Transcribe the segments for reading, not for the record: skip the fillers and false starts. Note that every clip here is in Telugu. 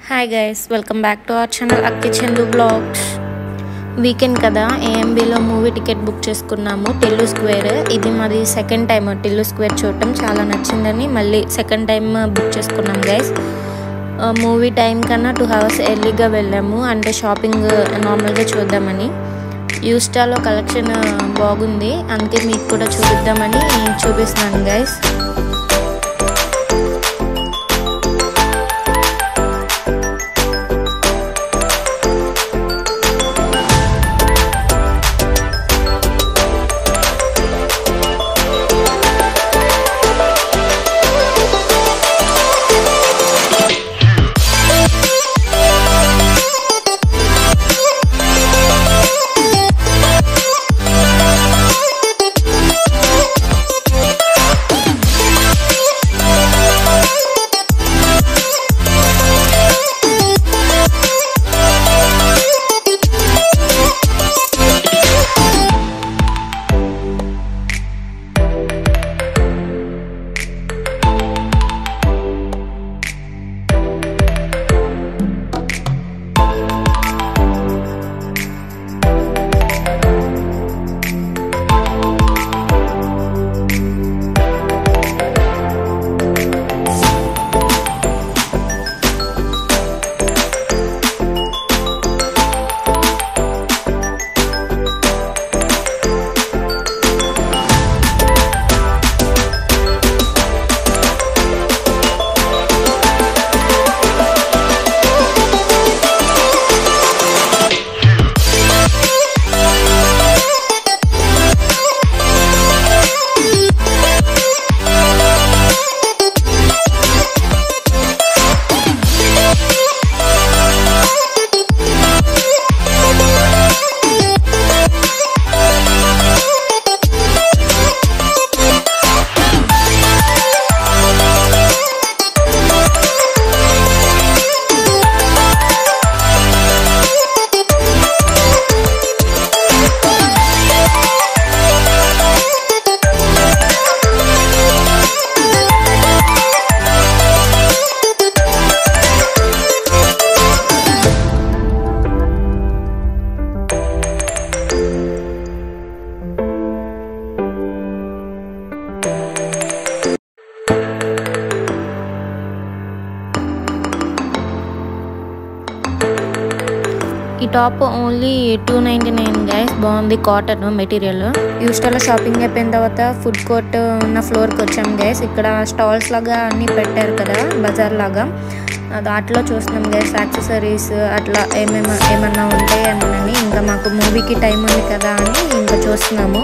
Hi guys, welcome back to our channel Akki Chandu blogs. Weekend కదా, ఏఎంబీలో మూవీ టికెట్ బుక్ చేసుకున్నాము. టిల్లు స్క్వేర్. ఇది మాది సెకండ్ టైం టిల్లు స్క్వేర్ చూడటం. చాలా నచ్చిందని మళ్ళీ సెకండ్ టైం బుక్ చేసుకున్నాం గైస్. మూవీ టైం కన్నా 2 hours ఎర్లీగా వెళ్ళాము, అంటే షాపింగ్ నార్మల్గా చూద్దామని. యూస్టాలో కలెక్షన్ బాగుంది, అందుకే మీకు కూడా చూపిద్దామని చూపిస్తున్నాను గైస్. ఈ టాప్ ఓన్లీ 299 గైస్. బాగుంది, కాటన్ మెటీరియల్. యూస్టాలో షాపింగ్ అయిపోయిన తర్వాత ఫుడ్ కోర్ట్ ఉన్న ఫ్లోర్కి వచ్చాం గైస్. ఇక్కడ స్టాల్స్ లాగా అన్నీ పెట్టారు కదా, బజార్ లాగా. దాంట్లో చూస్తున్నాం గైస్, యాక్సెసరీస్ అట్లా ఏమన్నా ఉంటాయేమోనని. ఇంకా మాకు మూవీకి టైం ఉంది కదా అని ఇంకా చూస్తున్నాము.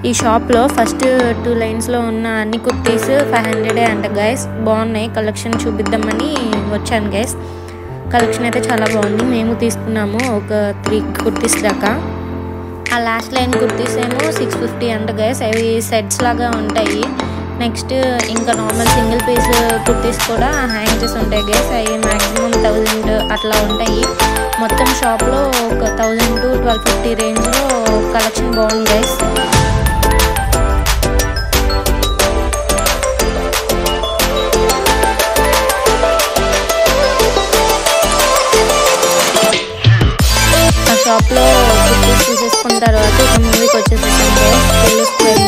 ఈ షాప్లో ఫస్ట్ 2 లైన్స్లో ఉన్న అన్ని కుర్తీస్ 500 అంట గైస్. బాగున్నాయి, కలెక్షన్ చూపిద్దామని వచ్చాను గైస్. కలెక్షన్ అయితే చాలా బాగుంది. మేము తీసుకున్నాము ఒక 3 కుర్తీస్ దాకా. ఆ లాస్ట్ లైన్ కుర్తీస్ ఏమో 650 అంట గైస్. అవి సెట్స్ లాగా ఉంటాయి. నెక్స్ట్ ఇంకా నార్మల్ సింగిల్ పీస్ కుర్తీస్ కూడా హ్యాంగ్ చేసి ఉంటాయి గైస్. అవి మ్యాక్సిమం 1000 అట్లా ఉంటాయి. మొత్తం షాప్లో ఒక 1000 to 1250 రేంజ్లో కలెక్షన్ బాగుంది గైస్. ఆ షాప్లో కుర్తీస్ తీసేసుకున్న తర్వాత ఒక మూవీకి వచ్చేసేసాం గైస్.